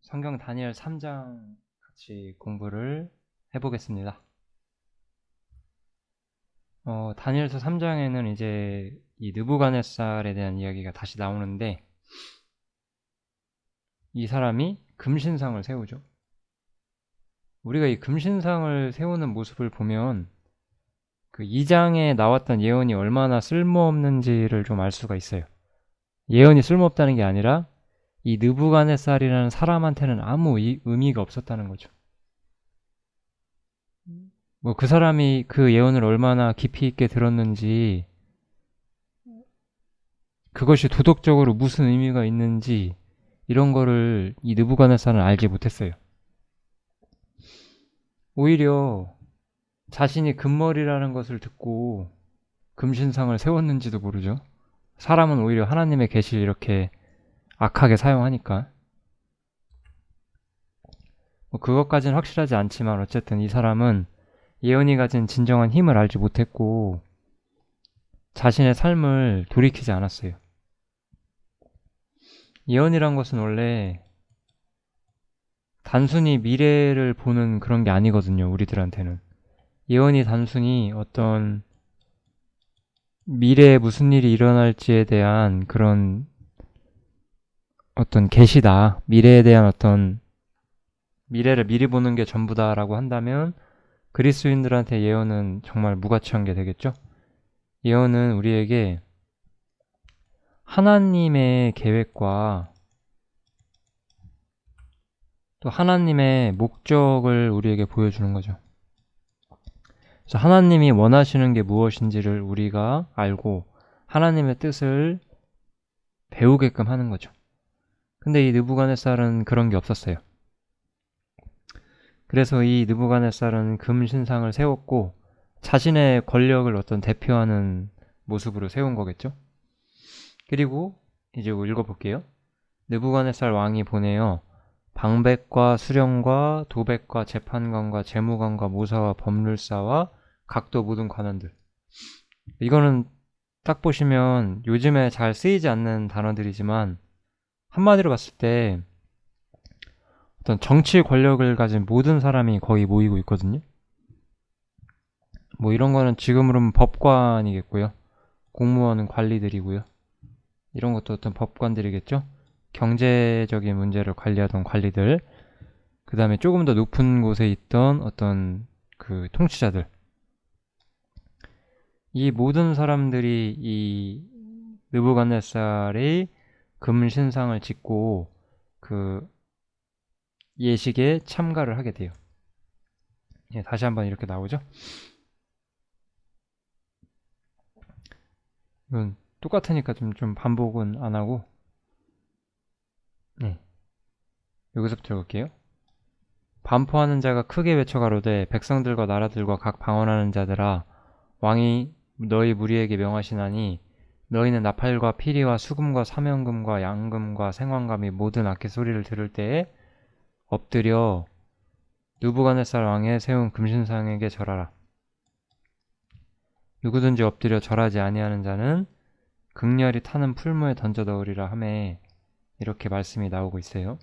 성경 다니엘 3장 같이 공부를 해보겠습니다. 다니엘서 3장에는 이제 이 느부갓네살에 대한 이야기가 다시 나오는데, 이 사람이 금신상을 세우죠. 우리가 이 금신상을 세우는 모습을 보면 그 2장에 나왔던 예언이 얼마나 쓸모없는지를 좀 알 수가 있어요. 예언이 쓸모없다는 게 아니라 이 느부갓네살이라는 사람한테는 아무 의미가 없었다는 거죠. 뭐 그 사람이 그 예언을 얼마나 깊이 있게 들었는지, 그것이 도덕적으로 무슨 의미가 있는지, 이런 거를 이 느부갓네살은 알지 못했어요. 오히려 자신이 금머리라는 것을 듣고 금신상을 세웠는지도 모르죠. 사람은 오히려 하나님의 계시를 이렇게 악하게 사용하니까. 뭐 그것까지는 확실하지 않지만 어쨌든 이 사람은 예언이 가진 진정한 힘을 알지 못했고 자신의 삶을 돌이키지 않았어요. 예언이란 것은 원래 단순히 미래를 보는 그런 게 아니거든요. 우리들한테는. 예언이 단순히 어떤 미래에 무슨 일이 일어날지에 대한 그런 어떤 계시다. 미래에 대한 어떤 미래를 미리 보는 게 전부다라고 한다면 그리스도인들한테 예언은 정말 무가치한 게 되겠죠. 예언은 우리에게 하나님의 계획과 또 하나님의 목적을 우리에게 보여주는 거죠. 그래서 하나님이 원하시는 게 무엇인지를 우리가 알고 하나님의 뜻을 배우게끔 하는 거죠. 근데 이 느부갓네살은 그런 게 없었어요. 그래서 이 느부갓네살은 금신상을 세웠고 자신의 권력을 어떤 대표하는 모습으로 세운 거겠죠. 그리고 이제 읽어볼게요. 느부갓네살 왕이 보내어 방백과 수령과 도백과 재판관과 재무관과 모사와 법률사와 각도 모든 관원들. 이거는 딱 보시면 요즘에 잘 쓰이지 않는 단어들이지만 한마디로 봤을 때 어떤 정치 권력을 가진 모든 사람이 거의 모이고 있거든요. 뭐 이런 거는 지금으로는 법관이겠고요. 공무원은 관리들이고요. 이런 것도 어떤 법관들이겠죠. 경제적인 문제를 관리하던 관리들, 그 다음에 조금 더 높은 곳에 있던 어떤 그 통치자들, 이 모든 사람들이 이 느부갓네살의 금신상을 짓고 그 예식에 참가를 하게 돼요. 예, 다시 한번 이렇게 나오죠. 이건 똑같으니까 좀 반복은 안 하고, 네, 여기서부터 읽을게요. 반포하는 자가 크게 외쳐가로되 백성들과 나라들과 각 방언하는 자들아, 왕이 너희 무리에게 명하시나니 너희는 나팔과 피리와 수금과 사명금과 양금과 생황과 및 모든 악기 소리를 들을 때에 엎드려 느부갓네살 왕의 세운 금신상에게 절하라. 누구든지 엎드려 절하지 아니하는 자는 극렬히 타는 풀무에 던져 넣으리라 하매, 이렇게 말씀이 나오고 있어요.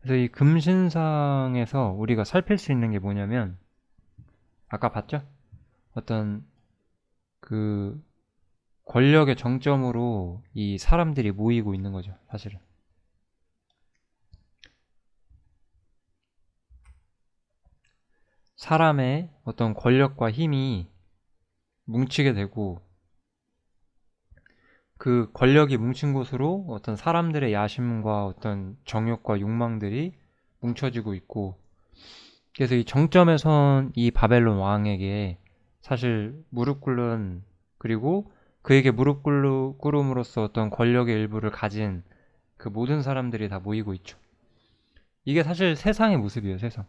그래서 이 금신상에서 우리가 살필 수 있는 게 뭐냐면, 아까 봤죠? 어떤 그 권력의 정점으로 이 사람들이 모이고 있는 거죠, 사실은. 사람의 어떤 권력과 힘이 뭉치게 되고, 그 권력이 뭉친 곳으로 어떤 사람들의 야심과 어떤 정욕과 욕망들이 뭉쳐지고 있고, 그래서 이 정점에 선 이 바벨론 왕에게 사실 무릎 꿇는, 그리고 그에게 무릎 꿇음으로써 어떤 권력의 일부를 가진 그 모든 사람들이 다 모이고 있죠. 이게 사실 세상의 모습이에요, 세상.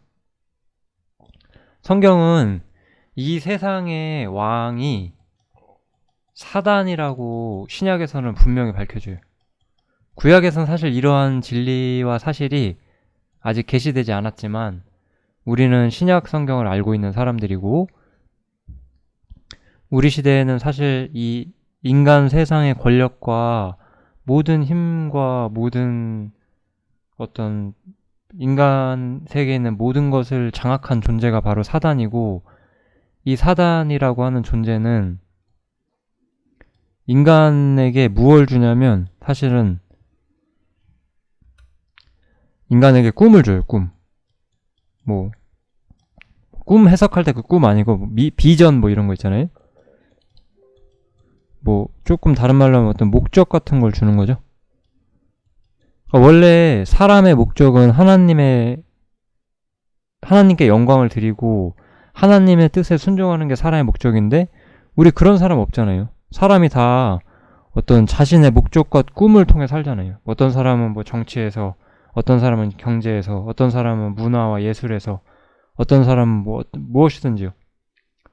성경은 이 세상의 왕이 사단이라고 신약에서는 분명히 밝혀줘요. 구약에서는 사실 이러한 진리와 사실이 아직 계시되지 않았지만 우리는 신약 성경을 알고 있는 사람들이고, 우리 시대에는 사실 이 인간 세상의 권력과 모든 힘과 모든 어떤 인간 세계에 있는 모든 것을 장악한 존재가 바로 사단이고, 이 사단이라고 하는 존재는 인간에게 무엇을 주냐면 사실은 인간에게 꿈을 줘요. 뭐 꿈 해석할 때 그 꿈 아니고 비전 뭐 이런 거 있잖아요. 뭐 조금 다른 말로 하면 어떤 목적 같은 걸 주는 거죠. 그러니까 원래 사람의 목적은 하나님께 영광을 드리고 하나님의 뜻에 순종하는 게 사람의 목적인데, 우리 그런 사람 없잖아요. 사람이 다 어떤 자신의 목적과 꿈을 통해 살잖아요. 어떤 사람은 뭐 정치에서, 어떤 사람은 경제에서, 어떤 사람은 문화와 예술에서, 어떤 사람은 뭐 무엇이든지요.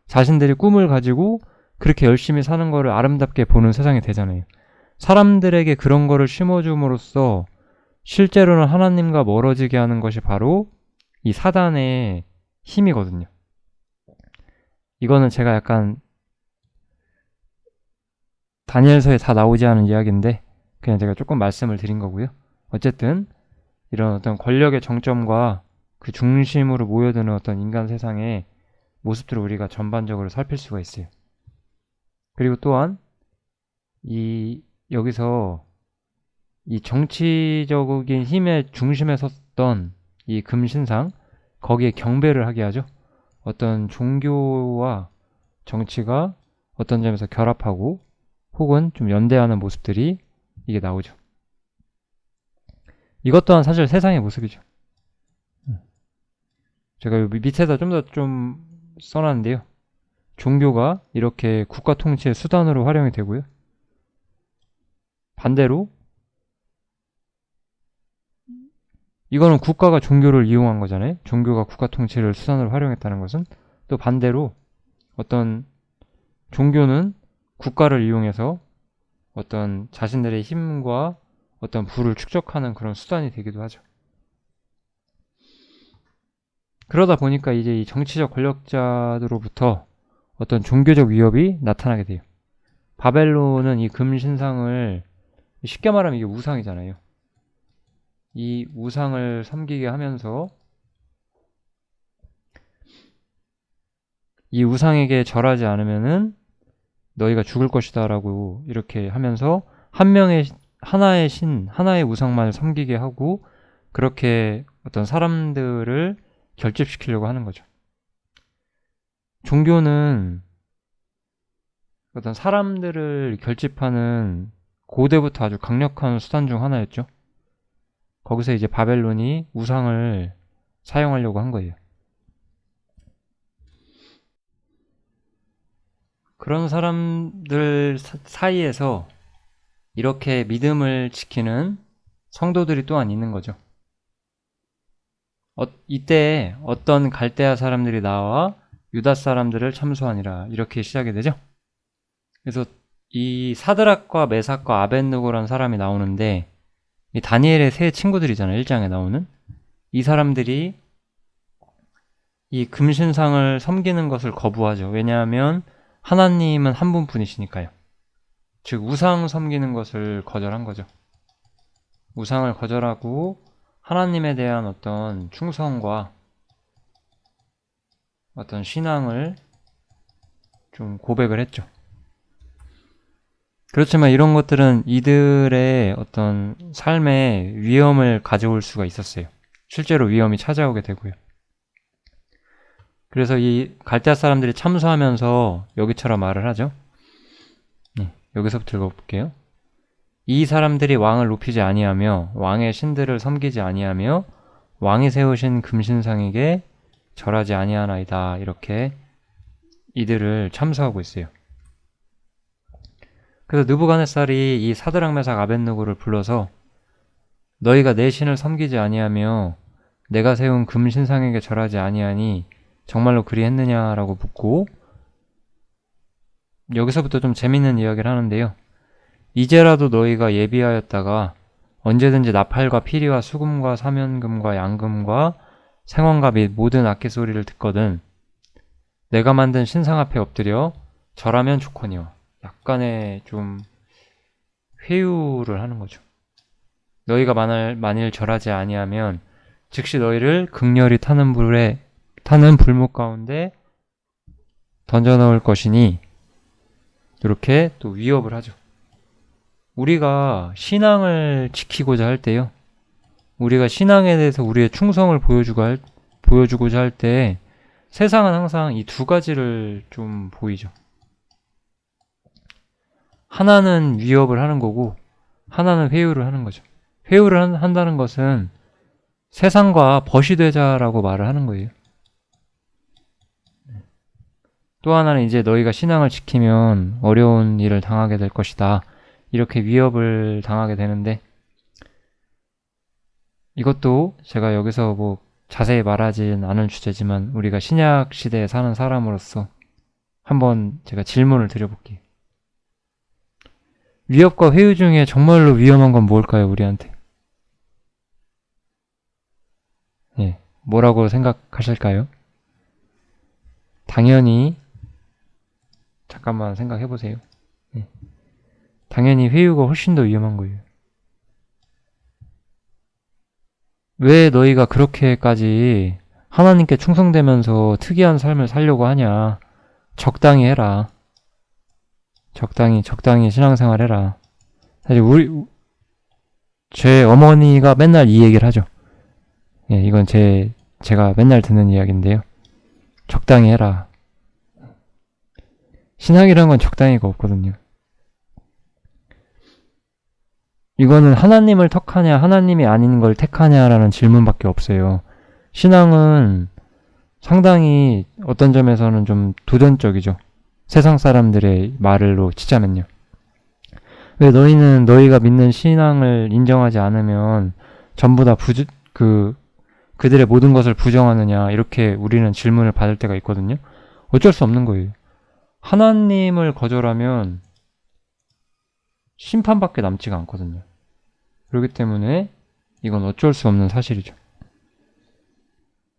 자신들이 꿈을 가지고 그렇게 열심히 사는 거를 아름답게 보는 세상이 되잖아요. 사람들에게 그런 거를 심어줌으로써 실제로는 하나님과 멀어지게 하는 것이 바로 이 사단의 힘이거든요. 이거는 제가 약간 다니엘서에 다 나오지 않은 이야기인데 그냥 제가 조금 말씀을 드린 거고요. 어쨌든 이런 어떤 권력의 정점과 그 중심으로 모여드는 어떤 인간 세상의 모습들을 우리가 전반적으로 살필 수가 있어요. 그리고 또한 여기서 이 정치적인 힘의 중심에 섰던 이 금신상, 거기에 경배를 하게 하죠. 어떤 종교와 정치가 어떤 점에서 결합하고 혹은 좀 연대하는 모습들이 이게 나오죠. 이것 또한 사실 세상의 모습이죠. 제가 여기 밑에다 좀 더 써놨는데요. 종교가 이렇게 국가 통치의 수단으로 활용이 되고요. 반대로 이거는 국가가 종교를 이용한 거잖아요. 종교가 국가 통치를 수단으로 활용했다는 것은, 또 반대로 어떤 종교는 국가를 이용해서 어떤 자신들의 힘과 어떤 부를 축적하는 그런 수단이 되기도 하죠. 그러다 보니까 이제 이 정치적 권력자들로부터 어떤 종교적 위협이 나타나게 돼요. 바벨론은 이 금신상을, 쉽게 말하면 이게 우상이잖아요. 이 우상을 섬기게 하면서 이 우상에게 절하지 않으면은 너희가 죽을 것이다 라고 이렇게 하면서 하나의 우상만을 섬기게 하고, 그렇게 어떤 사람들을 결집시키려고 하는 거죠. 종교는 어떤 사람들을 결집하는 고대부터 아주 강력한 수단 중 하나였죠. 거기서 이제 바벨론이 우상을 사용하려고 한 거예요. 그런 사람들 사이에서 이렇게 믿음을 지키는 성도들이 또한 있는 거죠. 이때 어떤 갈대아 사람들이 나와 유다 사람들을 참수하니라, 이렇게 시작이 되죠. 그래서 이 사드락과 메삭과 아벳느고라는 사람이 나오는데, 이 다니엘의 세 친구들이잖아요. 1장에 나오는 이 사람들이 이 금신상을 섬기는 것을 거부하죠. 왜냐하면 하나님은 한 분뿐이시니까요. 즉 우상 섬기는 것을 거절한 거죠. 우상을 거절하고 하나님에 대한 어떤 충성과 어떤 신앙을 좀 고백을 했죠. 그렇지만 이런 것들은 이들의 어떤 삶에 위험을 가져올 수가 있었어요. 실제로 위험이 찾아오게 되고요. 그래서 이 갈대아 사람들이 참수하면서 여기처럼 말을 하죠. 여기서부터 읽어볼게요. 이 사람들이 왕을 높이지 아니하며 왕의 신들을 섬기지 아니하며 왕이 세우신 금신상에게 절하지 아니하나이다. 이렇게 이들을 참수하고 있어요. 그래서 느부갓네살이 이 사드락 메삭 아벳느고를 불러서 너희가 내 신을 섬기지 아니하며 내가 세운 금신상에게 절하지 아니하니 정말로 그리했느냐라고 묻고, 여기서부터 좀 재밌는 이야기를 하는데요. 이제라도 너희가 예비하였다가 언제든지 나팔과 피리와 수금과 사면금과 양금과 생원과 및 모든 악기 소리를 듣거든 내가 만든 신상 앞에 엎드려 절하면 좋거니와. 약간의 좀 회유를 하는 거죠. 너희가 만일 절하지 아니하면 즉시 너희를 극렬히 타는 불목 가운데 던져 넣을 것이니, 이렇게 또 위협을 하죠. 우리가 신앙을 지키고자 할 때요, 우리가 신앙에 대해서 우리의 충성을 보여주고자 할 때 세상은 항상 이 두 가지를 좀 보이죠. 하나는 위협을 하는 거고 하나는 회유를 하는 거죠. 회유를 한다는 것은 세상과 벗이 되자라고 말을 하는 거예요. 또 하나는 이제 너희가 신앙을 지키면 어려운 일을 당하게 될 것이다, 이렇게 위협을 당하게 되는데, 이것도 제가 여기서 뭐 자세히 말하진 않을 주제지만 우리가 신약 시대에 사는 사람으로서 한번 제가 질문을 드려볼게요. 위협과 회유 중에 정말로 위험한 건 뭘까요, 우리한테? 예, 뭐라고 생각하실까요? 당연히, 잠깐만 생각해 보세요. 예, 당연히 회유가 훨씬 더 위험한 거예요. 왜 너희가 그렇게까지 하나님께 충성되면서 특이한 삶을 살려고 하냐? 적당히 해라. 적당히 신앙생활 해라. 사실 제 어머니가 맨날 이 얘기를 하죠. 예, 이건 제가 맨날 듣는 이야기인데요. 적당히 해라. 신앙이란 건 적당히가 없거든요. 이거는 하나님을 택하냐 하나님이 아닌 걸 택하냐라는 질문밖에 없어요. 신앙은 상당히 어떤 점에서는 좀 도전적이죠. 세상 사람들의 말로 치자면요. 왜 너희는 너희가 믿는 신앙을 인정하지 않으면 전부 다 그들의 모든 것을 부정하느냐, 이렇게 우리는 질문을 받을 때가 있거든요. 어쩔 수 없는 거예요. 하나님을 거절하면 심판밖에 남지가 않거든요. 그렇기 때문에 이건 어쩔 수 없는 사실이죠.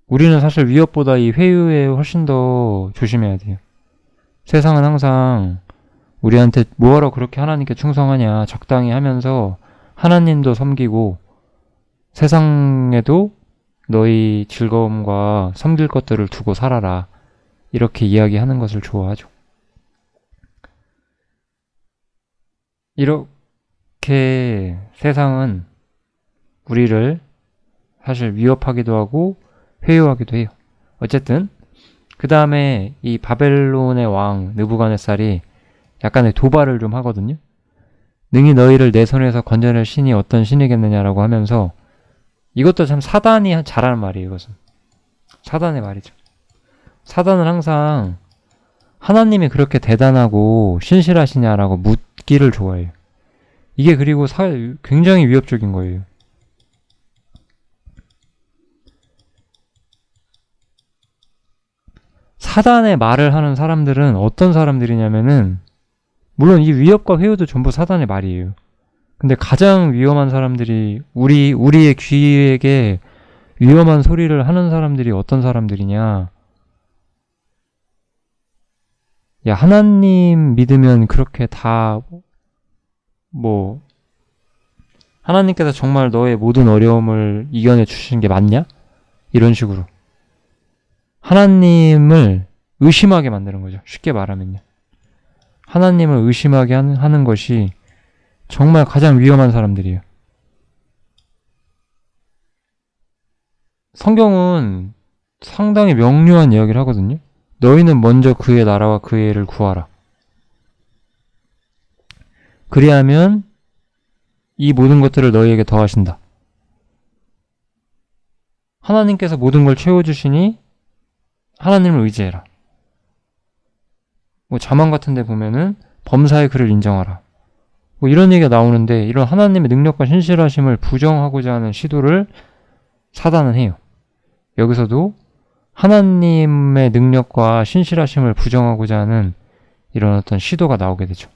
우리는 사실 위협보다 이 회유에 훨씬 더 조심해야 돼요. 세상은 항상 우리한테 뭐하러 그렇게 하나님께 충성하냐, 적당히 하면서 하나님도 섬기고 세상에도 너희 즐거움과 섬길 것들을 두고 살아라, 이렇게 이야기하는 것을 좋아하죠. 이렇게 세상은 우리를 사실 위협하기도 하고 회유하기도 해요. 어쨌든 그 다음에 이 바벨론의 왕 느부갓네살이 약간의 도발을 좀 하거든요. 능히 너희를 내 손에서 건져낼 신이 어떤 신이겠느냐라고 하면서, 이것도 참 사단이 잘하는 말이에요. 이것은 사단의 말이죠. 사단은 항상 하나님이 그렇게 대단하고 신실하시냐라고 묻기를 좋아해요. 이게 그리고 굉장히 위협적인 거예요. 사단의 말을 하는 사람들은 어떤 사람들이냐면은, 물론 이 위협과 회유도 전부 사단의 말이에요. 근데 가장 위험한 사람들이, 우리의 귀에게 위험한 소리를 하는 사람들이 어떤 사람들이냐? 야, 하나님 믿으면 그렇게 다 하나님께서 정말 너의 모든 어려움을 이겨내 주시는 게 맞냐? 이런 식으로 하나님을 의심하게 만드는 거죠. 쉽게 말하면요. 하나님을 의심하게 하는 것이 정말 가장 위험한 사람들이에요. 성경은 상당히 명료한 이야기를 하거든요. 너희는 먼저 그의 나라와 그의 의를 구하라. 그리하면 이 모든 것들을 너희에게 더하신다. 하나님께서 모든 걸 채워주시니 하나님을 의지해라. 자만 같은 데 보면은 범사의 그를 인정하라. 이런 얘기가 나오는데, 이런 하나님의 능력과 신실하심을 부정하고자 하는 시도를 사단은 해요. 여기서도 하나님의 능력과 신실하심을 부정하고자 하는 이런 어떤 시도가 나오게 되죠.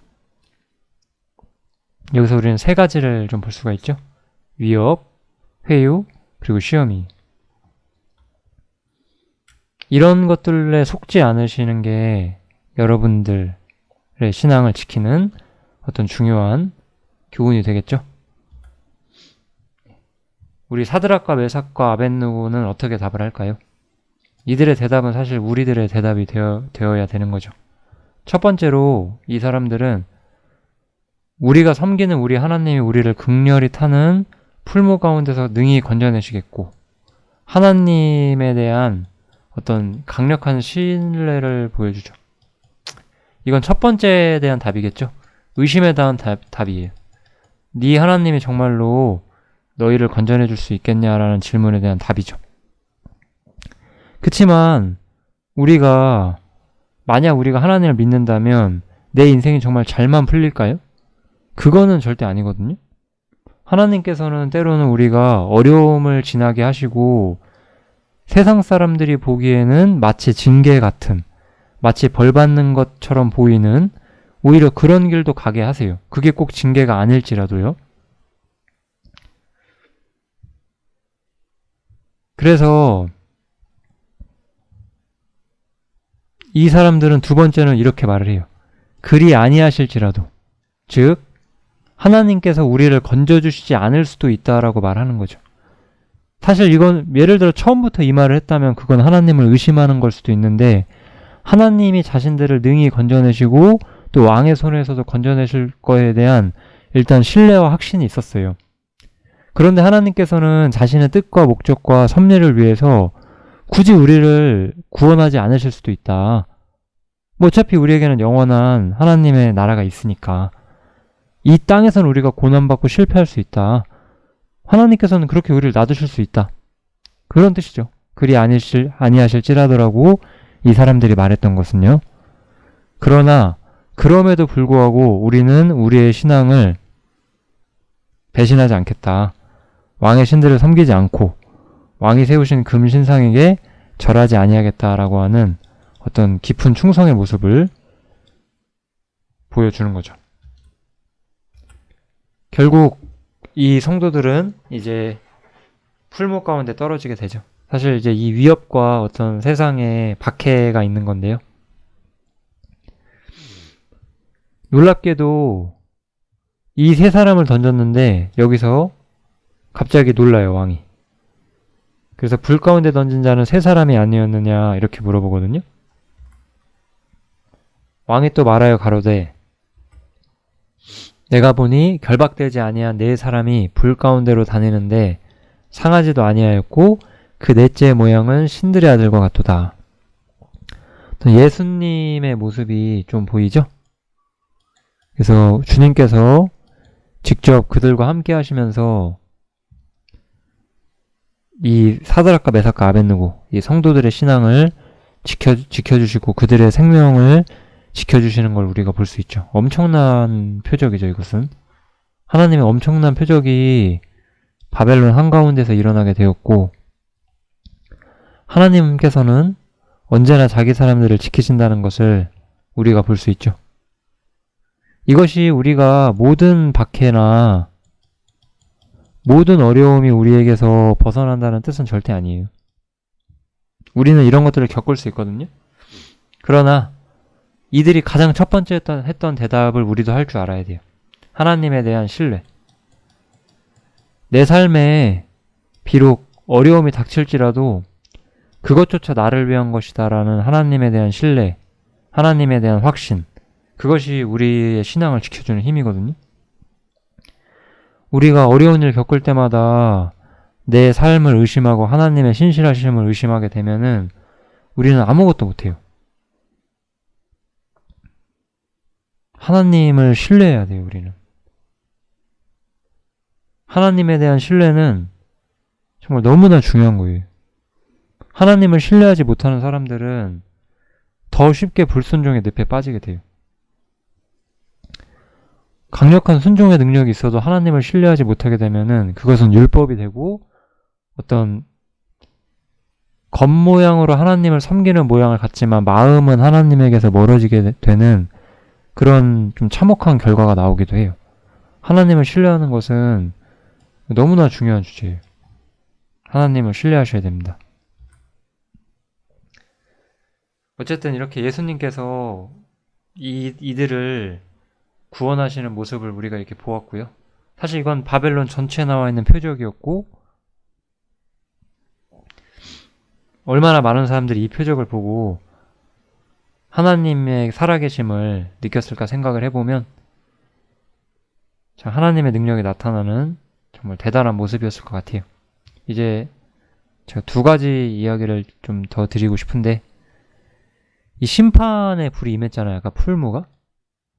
여기서 우리는 세 가지를 좀 볼 수가 있죠. 위협, 회유, 그리고 시험이. 이런 것들에 속지 않으시는 게 여러분들의 신앙을 지키는 어떤 중요한 교훈이 되겠죠. 우리 사드락과 메삭과 아벳느고는 어떻게 답을 할까요? 이들의 대답은 사실 우리들의 대답이 되어야 되는 거죠. 첫 번째로 이 사람들은 우리가 섬기는 우리 하나님이 우리를 극렬히 타는 풀무 가운데서 능히 건져내시겠고 하나님에 대한 어떤 강력한 신뢰를 보여주죠. 이건 첫 번째에 대한 답이겠죠. 의심에 대한 답이에요. 네 하나님이 정말로 너희를 건져내 줄 수 있겠냐라는 질문에 대한 답이죠. 그치만 만약 우리가 하나님을 믿는다면 내 인생이 정말 잘만 풀릴까요? 그거는 절대 아니거든요. 하나님께서는 때로는 우리가 어려움을 지나게 하시고 세상 사람들이 보기에는 마치 징계 같은, 마치 벌 받는 것처럼 보이는 오히려 그런 길도 가게 하세요. 그게 꼭 징계가 아닐지라도요. 그래서 이 사람들은 두 번째는 이렇게 말을 해요. 그리 아니하실지라도, 즉 하나님께서 우리를 건져주시지 않을 수도 있다라고 말하는 거죠. 사실 이건 예를 들어 처음부터 이 말을 했다면 그건 하나님을 의심하는 걸 수도 있는데 하나님이 자신들을 능히 건져내시고 또 왕의 손에서도 건져내실 거에 대한 일단 신뢰와 확신이 있었어요. 그런데 하나님께서는 자신의 뜻과 목적과 섭리를 위해서 굳이 우리를 구원하지 않으실 수도 있다. 뭐 어차피 우리에게는 영원한 하나님의 나라가 있으니까 이 땅에서는 우리가 고난받고 실패할 수 있다. 하나님께서는 그렇게 우리를 놔두실 수 있다. 그런 뜻이죠. 그리 아니하실지라더라고 이 사람들이 말했던 것은요. 그러나 그럼에도 불구하고 우리는 우리의 신앙을 배신하지 않겠다. 왕의 신들을 섬기지 않고 왕이 세우신 금신상에게 절하지 아니하겠다라고 하는 어떤 깊은 충성의 모습을 보여주는 거죠. 결국 이 성도들은 이제 풀무 가운데 떨어지게 되죠. 사실 이제 이 위협과 어떤 세상의 박해가 있는 건데요. 놀랍게도 이 세 사람을 던졌는데 여기서 갑자기 놀라요, 왕이. 그래서 불 가운데 던진 자는 세 사람이 아니었느냐 이렇게 물어보거든요. 왕이 또 말하여 가로되 내가 보니 결박되지 아니한 네 사람이 불 가운데로 다니는데 상하지도 아니하였고 그 넷째의 모양은 신들의 아들과 같도다. 예수님의 모습이 좀 보이죠? 그래서 주님께서 직접 그들과 함께 하시면서 이 사드락과 메삭과 아벳느고 이 성도들의 신앙을 지켜주시고 그들의 생명을 지켜주시는 걸 우리가 볼 수 있죠. 엄청난 표적이죠, 이것은. 하나님의 엄청난 표적이 바벨론 한가운데서 일어나게 되었고 하나님께서는 언제나 자기 사람들을 지키신다는 것을 우리가 볼 수 있죠. 이것이 우리가 모든 박해나 모든 어려움이 우리에게서 벗어난다는 뜻은 절대 아니에요. 우리는 이런 것들을 겪을 수 있거든요. 그러나 이들이 가장 첫 번째 했던 대답을 우리도 할 줄 알아야 돼요. 하나님에 대한 신뢰. 내 삶에 비록 어려움이 닥칠지라도 그것조차 나를 위한 것이다라는 하나님에 대한 신뢰, 하나님에 대한 확신, 그것이 우리의 신앙을 지켜주는 힘이거든요. 우리가 어려운 일 겪을 때마다 내 삶을 의심하고 하나님의 신실하심을 의심하게 되면은 우리는 아무것도 못해요. 하나님을 신뢰해야 돼요, 우리는. 하나님에 대한 신뢰는 정말 너무나 중요한 거예요. 하나님을 신뢰하지 못하는 사람들은 더 쉽게 불순종의 늪에 빠지게 돼요. 강력한 순종의 능력이 있어도 하나님을 신뢰하지 못하게 되면은 그것은 율법이 되고 어떤 겉모양으로 하나님을 섬기는 모양을 갖지만 마음은 하나님에게서 멀어지게 되는 그런 좀 참혹한 결과가 나오기도 해요. 하나님을 신뢰하는 것은 너무나 중요한 주제예요. 하나님을 신뢰하셔야 됩니다. 어쨌든 이렇게 예수님께서 이들을 구원하시는 모습을 우리가 이렇게 보았고요. 사실 이건 바벨론 전체에 나와 있는 표적이었고 얼마나 많은 사람들이 이 표적을 보고 하나님의 살아계심을 느꼈을까 생각을 해보면 참 하나님의 능력이 나타나는 정말 대단한 모습이었을 것 같아요. 이제 제가 두 가지 이야기를 좀 더 드리고 싶은데, 이 심판의 불이 임했잖아요. 아까 풀무가.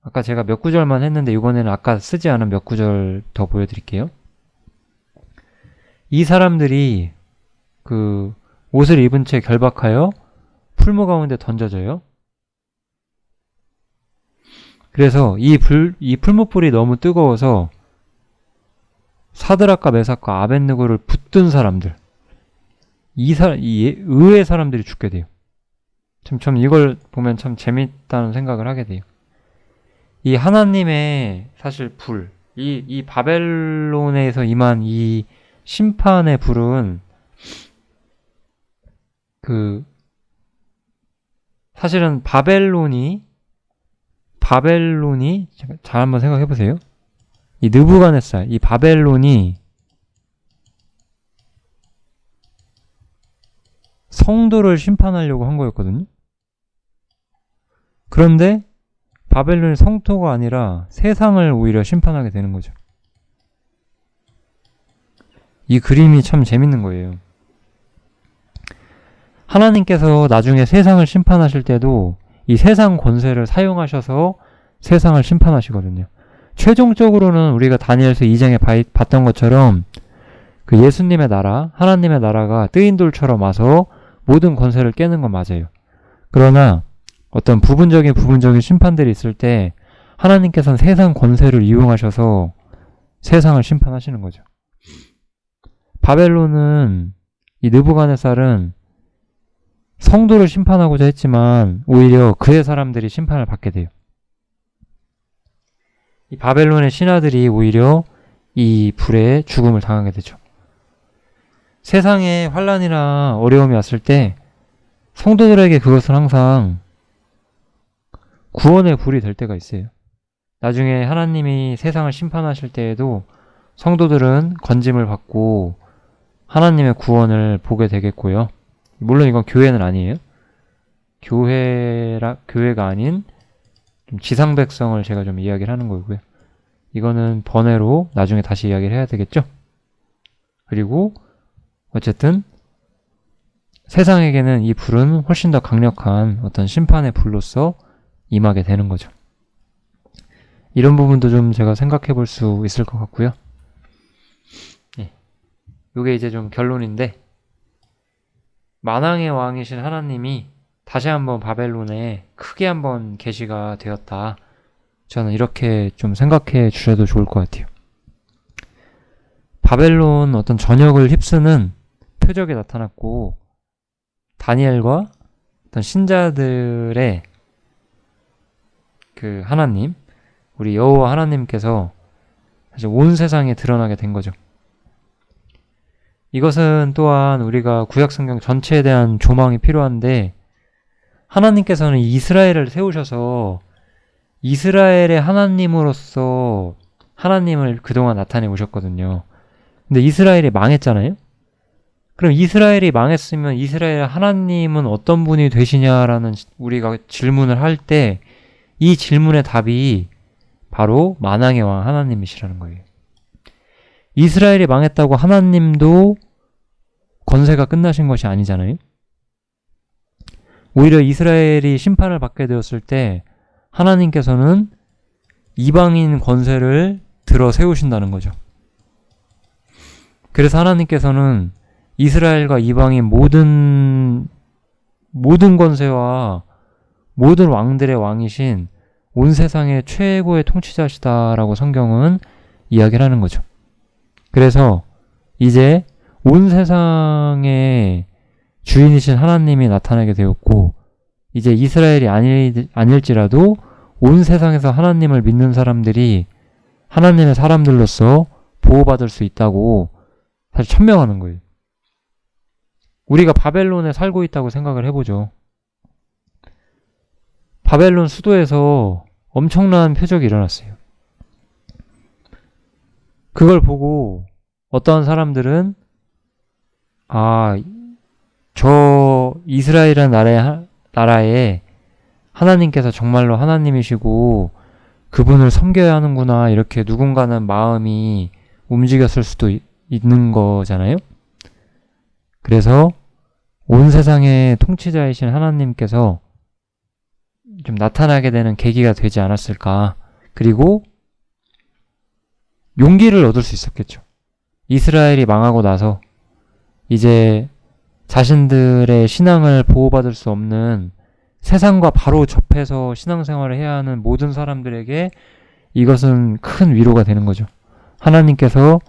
아까 제가 몇 구절만 했는데 이번에는 아까 쓰지 않은 몇 구절 더 보여드릴게요. 이 사람들이 그 옷을 입은 채 결박하여 풀무 가운데 던져져요. 그래서 이 풀무불이 너무 뜨거워서 사드락과 메삭과 아벳느고를 붙든 사람들, 이 의외의 사람들이 죽게 돼요. 참 이걸 보면 참 재밌다는 생각을 하게 돼요. 이 하나님의 사실 불, 이 바벨론에서 임한 이 심판의 불은 사실은 바벨론이 잘 한번 생각해 보세요. 이 느부갓네살, 이 바벨론이 성도를 심판하려고 한 거였거든요. 그런데 바벨론이 성도가 아니라 세상을 오히려 심판하게 되는 거죠. 이 그림이 참 재밌는 거예요. 하나님께서 나중에 세상을 심판하실 때도 이 세상 권세를 사용하셔서 세상을 심판하시거든요. 최종적으로는 우리가 다니엘서 2장에 봤던 것처럼 그 예수님의 나라, 하나님의 나라가 뜨인 돌처럼 와서 모든 권세를 깨는 건 맞아요. 그러나 어떤 부분적인 심판들이 있을 때 하나님께서는 세상 권세를 이용하셔서 세상을 심판하시는 거죠. 바벨론은, 이 느부갓네살은 성도를 심판하고자 했지만 오히려 그의 사람들이 심판을 받게 돼요. 이 바벨론의 신하들이 오히려 이 불에 죽음을 당하게 되죠. 세상에 환난이나 어려움이 왔을 때 성도들에게 그것은 항상 구원의 불이 될 때가 있어요. 나중에 하나님이 세상을 심판하실 때에도 성도들은 건짐을 받고 하나님의 구원을 보게 되겠고요. 물론 이건 교회는 아니에요. 교회가 아닌 좀 지상 백성을 제가 좀 이야기를 하는 거고요. 이거는 번외로 나중에 다시 이야기를 해야 되겠죠. 그리고 어쨌든 세상에게는 이 불은 훨씬 더 강력한 어떤 심판의 불로서 임하게 되는 거죠. 이런 부분도 좀 제가 생각해 볼 수 있을 것 같고요. 이게 이제 좀 결론인데, 만왕의 왕이신 하나님이 다시 한번 바벨론에 크게 한번 계시가 되었다. 저는 이렇게 좀 생각해 주셔도 좋을 것 같아요. 바벨론 어떤 전역을 휩쓰는 표적이 나타났고, 다니엘과 어떤 신자들의 그 하나님, 우리 여호와 하나님께서 사실 온 세상에 드러나게 된 거죠. 이것은 또한 우리가 구약성경 전체에 대한 조망이 필요한데, 하나님께서는 이스라엘을 세우셔서 이스라엘의 하나님으로서 하나님을 그동안 나타내 오셨거든요. 근데 이스라엘이 망했잖아요? 그럼 이스라엘이 망했으면 이스라엘 하나님은 어떤 분이 되시냐라는 우리가 질문을 할 때 이 질문의 답이 바로 만왕의 왕 하나님이시라는 거예요. 이스라엘이 망했다고 하나님도 권세가 끝나신 것이 아니잖아요. 오히려 이스라엘이 심판을 받게 되었을 때 하나님께서는 이방인 권세를 들어 세우신다는 거죠. 그래서 하나님께서는 이스라엘과 이방인 모든 권세와 모든 왕들의 왕이신 온 세상의 최고의 통치자시다라고 성경은 이야기를 하는 거죠. 그래서 이제 온 세상의 주인이신 하나님이 나타나게 되었고, 이제 이스라엘이 아닐지라도 온 세상에서 하나님을 믿는 사람들이 하나님의 사람들로서 보호받을 수 있다고 사실 천명하는 거예요. 우리가 바벨론에 살고 있다고 생각을 해보죠. 바벨론 수도에서 엄청난 표적이 일어났어요. 그걸 보고 어떠한 사람들은 저 이스라엘이라는 나라에 하나님께서 정말로 하나님이시고 그분을 섬겨야 하는구나 이렇게 누군가는 마음이 움직였을 수도 있는 거잖아요. 그래서 온 세상의 통치자이신 하나님께서 좀 나타나게 되는 계기가 되지 않았을까. 그리고 용기를 얻을 수 있었겠죠. 이스라엘이 망하고 나서 이제 자신들의 신앙을 보호받을 수 없는 세상과 바로 접해서 신앙생활을 해야 하는 모든 사람들에게 이것은 큰 위로가 되는 거죠. 하나님께서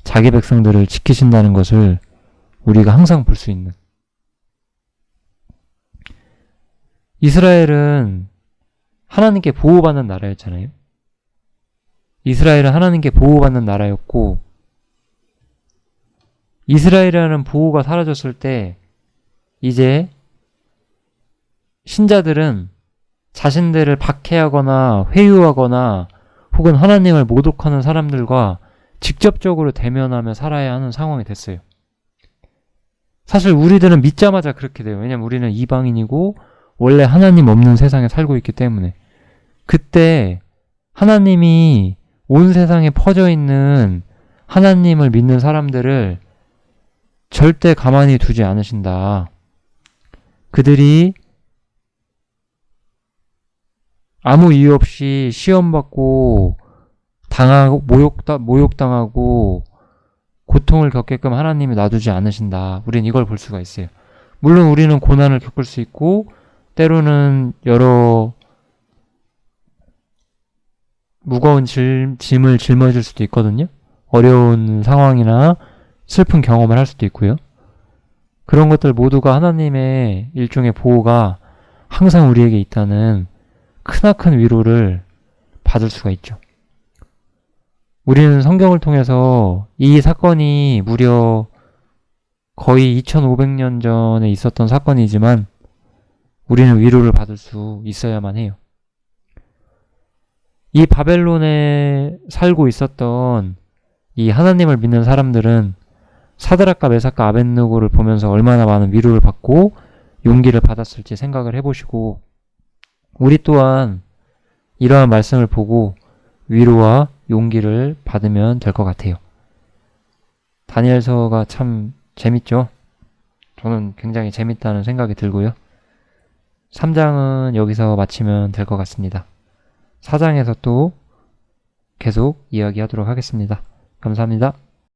자기 백성들을 지키신다는 것을 우리가 항상 볼 수 있는. 이스라엘은 하나님께 보호받는 나라였잖아요. 이스라엘은 하나님께 보호받는 나라였고, 이스라엘이라는 보호가 사라졌을 때 이제 신자들은 자신들을 박해하거나 회유하거나 혹은 하나님을 모독하는 사람들과 직접적으로 대면하며 살아야 하는 상황이 됐어요. 사실 우리들은 믿자마자 그렇게 돼요. 왜냐면 우리는 이방인이고 원래 하나님 없는 세상에 살고 있기 때문에. 그때 하나님이 온 세상에 퍼져 있는 하나님을 믿는 사람들을 절대 가만히 두지 않으신다. 그들이 아무 이유 없이 시험받고 모욕당하고 고통을 겪게끔 하나님이 놔두지 않으신다. 우린 이걸 볼 수가 있어요. 물론 우리는 고난을 겪을 수 있고 때로는 여러 무거운 짐을 짊어질 수도 있거든요. 어려운 상황이나 슬픈 경험을 할 수도 있고요. 그런 것들 모두가 하나님의 일종의 보호가 항상 우리에게 있다는 크나큰 위로를 받을 수가 있죠. 우리는 성경을 통해서 이 사건이 무려 거의 2500년 전에 있었던 사건이지만 우리는 위로를 받을 수 있어야만 해요. 이 바벨론에 살고 있었던 이 하나님을 믿는 사람들은 사드락과 메삭과 아벳느고를 보면서 얼마나 많은 위로를 받고 용기를 받았을지 생각을 해보시고 우리 또한 이러한 말씀을 보고 위로와 용기를 받으면 될 것 같아요. 다니엘서가 참 재밌죠? 저는 굉장히 재밌다는 생각이 들고요. 3장은 여기서 마치면 될 것 같습니다. 4장에서 또 계속 이야기하도록 하겠습니다. 감사합니다.